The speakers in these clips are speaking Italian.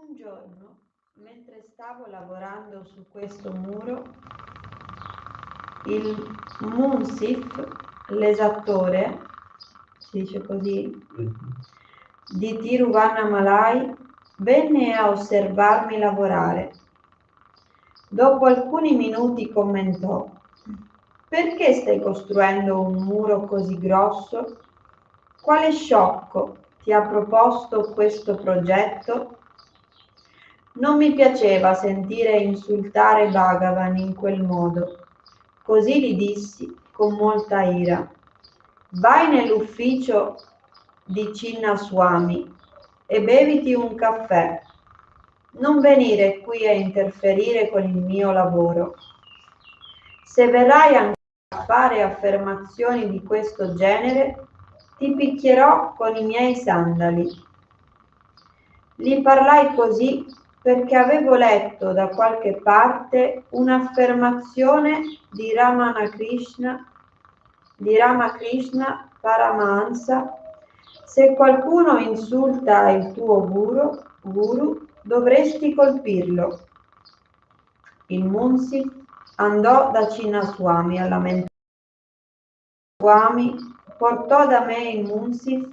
Un giorno, mentre stavo lavorando su questo muro, il Munsif, l'esattore, si dice così, di Tiruvannamalai, venne a osservarmi lavorare. Dopo alcuni minuti commentò: «Perché stai costruendo un muro così grosso? Quale sciocco ti ha proposto questo progetto?» Non mi piaceva sentire insultare Bhagavan in quel modo, così gli dissi con molta ira: «Vai nell'ufficio di Chinnaswamy e beviti un caffè. Non venire qui a interferire con il mio lavoro. Se verrai ancora a fare affermazioni di questo genere, ti picchierò con i miei sandali». Gli parlai così perché avevo letto da qualche parte un'affermazione di Ramakrishna Paramahansa: «Se qualcuno insulta il tuo guru, dovresti colpirlo». Il Munsi andò da Chinnaswamy a lamentarsi. Swami portò da me il Munsif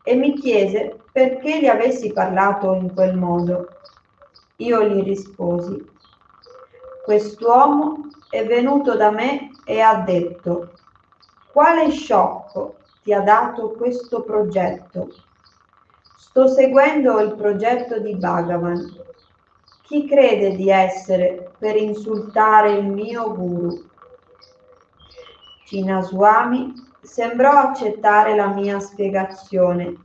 e mi chiese perché gli avessi parlato in quel modo. Io gli risposi: «Quest'uomo è venuto da me e ha detto: quale sciocco ti ha dato questo progetto? Sto seguendo il progetto di Bhagavan. Chi crede di essere per insultare il mio guru?» Chinnaswamy sembrò accettare la mia spiegazione,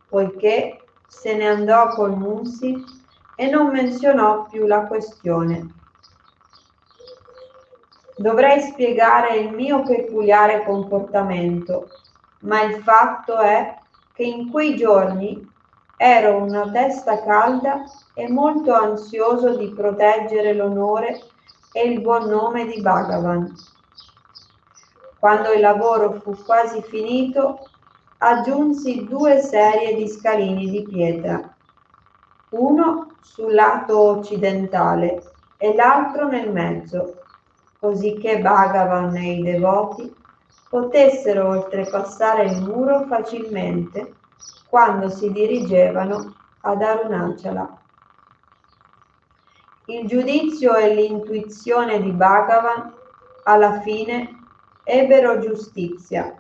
poiché se ne andò col Munsif e non menzionò più la questione. Dovrei spiegare il mio peculiare comportamento, ma il fatto è che in quei giorni ero una testa calda e molto ansioso di proteggere l'onore e il buon nome di Bhagavan. Quando il lavoro fu quasi finito, aggiunsi 2 serie di scalini di pietra, uno sul lato occidentale e l'altro nel mezzo, cosicché Bhagavan e i devoti potessero oltrepassare il muro facilmente quando si dirigevano ad Arunachala. Il giudizio e l'intuizione di Bhagavan alla fine ebbero giustizia.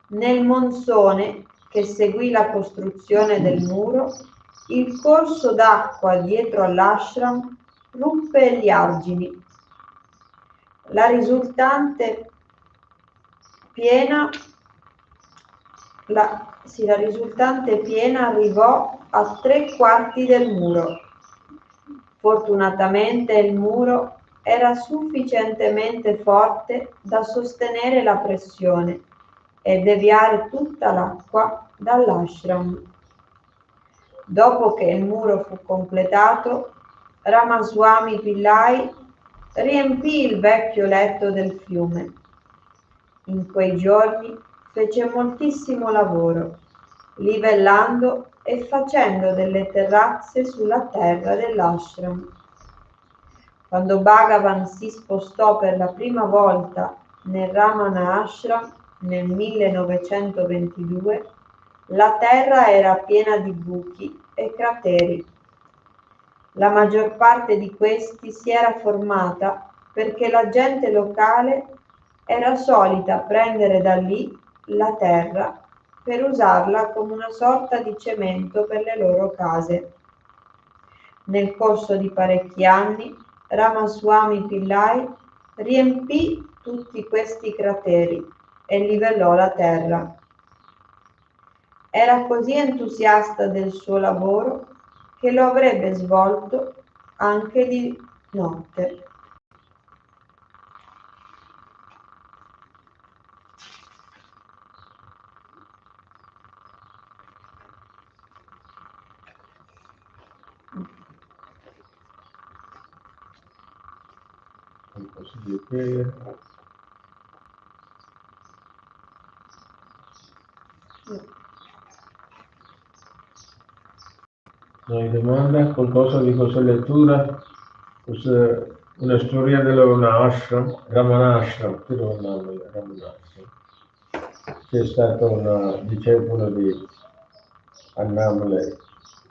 Nel monsone che seguì la costruzione del muro, il corso d'acqua dietro all'ashram ruppe gli argini. La risultante piena arrivò a 3/4 del muro. Fortunatamente il muro era sufficientemente forte da sostenere la pressione e deviare tutta l'acqua dall'ashram. Dopo che il muro fu completato, Ramaswamy Pillai riempì il vecchio letto del fiume. In quei giorni fece moltissimo lavoro, livellando e facendo delle terrazze sulla terra dell'ashram. Quando Bhagavan si spostò per la prima volta nel Ramana Ashram nel 1922, la terra era piena di buchi e crateri. La maggior parte di questi si era formata perché la gente locale era solita prendere da lì la terra per usarla come una sorta di cemento per le loro case. Nel corso di parecchi anni, Ramaswamy Pillai riempì tutti questi crateri e livellò la terra. Era così entusiasta del suo lavoro che lo avrebbe svolto anche di notte. Posso dire Non hai domanda? Qualcosa di questa lettura? Una storia dell'Ashram, Ramanashram, Ramanashram. C'è stato un discepolo di Annamale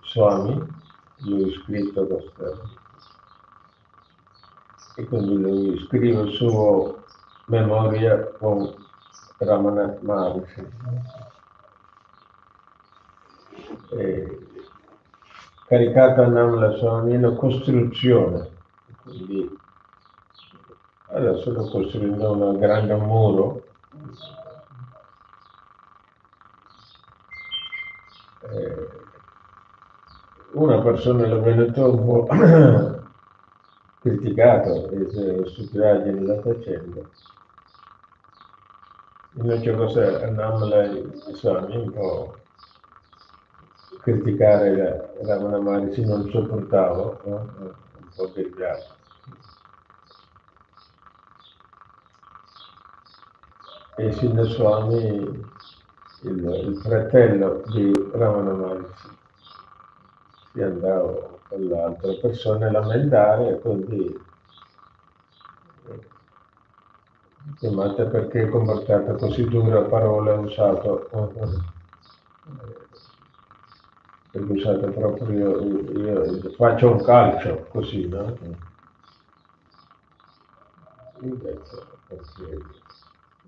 Swami, lui ha scritto questa, e quindi lui scrive il suo memoria con Ramana Maharshi. Caricato Annamala Swami è una costruzione, quindi adesso sto costruendo un grande muro. Una persona l'ha venuto un po' criticato le stupidaggini la facendo. Invece cosa Annamala Swami un po' criticare Ramana Maharshi non sopportavo, no? Un po' deviato. E Sinnaswami, il fratello di Ramana Maharshi, si andava con l'altra persona a lamentare e quindi chiamate perché è comportato così dura parola usato perché usato proprio io faccio un calcio così, no? Invece perché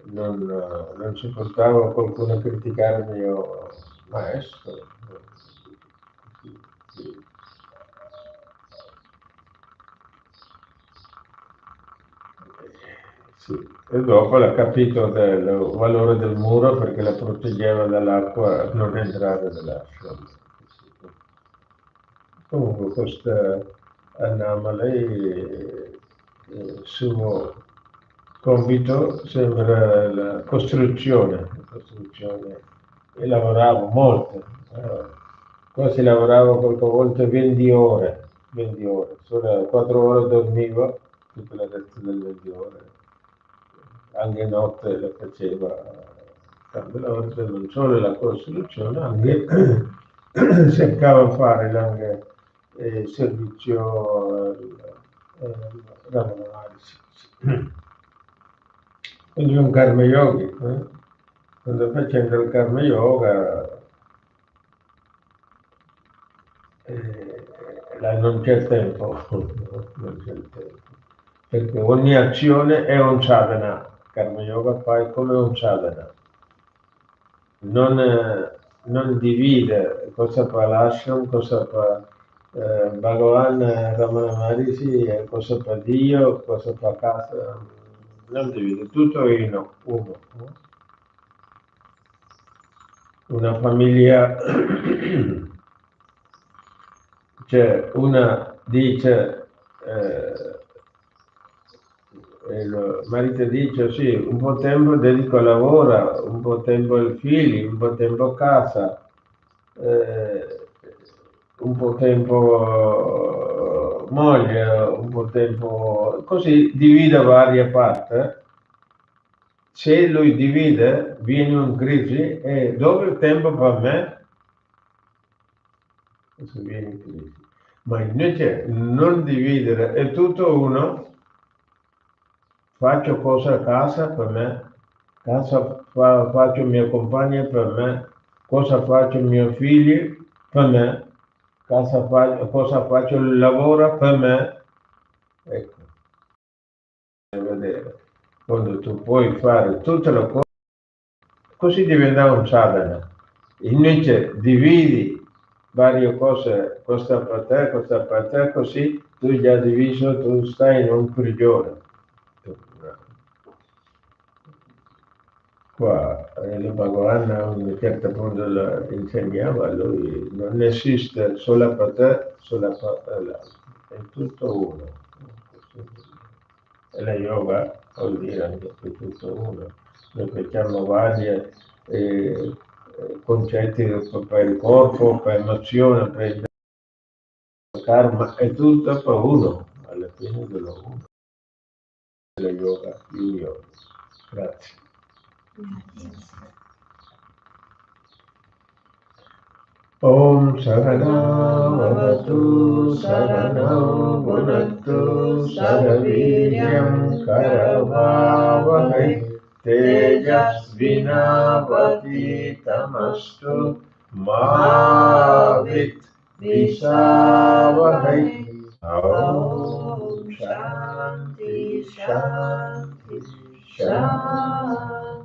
non sopportavo qualcuno criticare il mio maestro. Sì. E dopo l'ha capito del valore del muro perché la proteggeva dall'acqua non entrare nell'ashram. Comunque questa Annamalai, il suo compito sembra la costruzione e lavoravo molto, quasi lavoravo qualche volta 20 ore, solo 4 ore dormivo, tutto il resto delle 20 ore, anche notte la faceva tante volte, non solo la costruzione, anche cercava di fare anche servizio Ramanamaharshi. Quindi un karma yogi, quando facendo il karma yoga non c'è tempo, non c'è il tempo, perché ogni azione è un sadhana, karma yoga fai come un sadhana, non divide cosa fa l'ashram, cosa fa Bhagavan Ramana Maharishi, cosa fa Dio, cosa fa casa, non divide, tutto in uno. Una famiglia, cioè una dice, il marito dice sì, un po' tempo dedico al lavoro, un po' tempo ai figli, un po' tempo a casa, un po' tempo moglie, un po' tempo così, divide varie parti. Se lui divide, viene un crisi e dove il tempo per me? Questo viene in crisi. Ma invece non dividere, è tutto uno, faccio cose a casa per me, faccio mia compagna per me, cosa faccio mio figlio per me, cosa faccio il lavoro per me. Ecco, vedere. Quando tu puoi fare tutte le cose, così diventa un sadhana. Invece dividi varie cose, questa per te, così tu già diviso, tu stai in un prigione. Qua il Bhagavan a un certo punto insegnava, lui non esiste sola per te, sola per l'altro, è tutto uno. E la yoga vuol dire anche che è tutto uno. Noi facciamo vari concetti per il corpo, per emozione, per il karma, è tutto per uno, alla fine dello uno. La yoga, il yoga. Grazie. Om Saranavavatu Saranau Bhunattu Saraviryam Karavavahai Tejasvinavaditamastu Ma Visavahai. Om Shanti Shanti Shanti.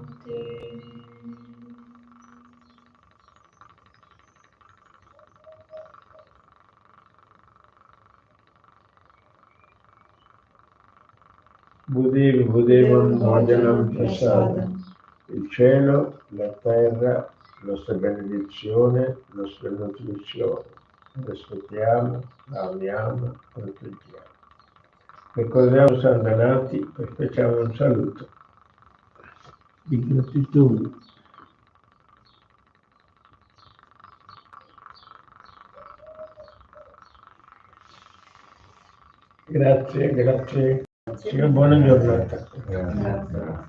Budevi Budevam Bhojanam Prasadam. Il cielo, la terra, nostra benedizione, nostra nutrizione. Rispettiamo, la amiamo, proteggiamo. Ricordiamo Sandanati e facciamo un saluto di gratitudine. Grazie, grazie. Buona giornata. Grazie.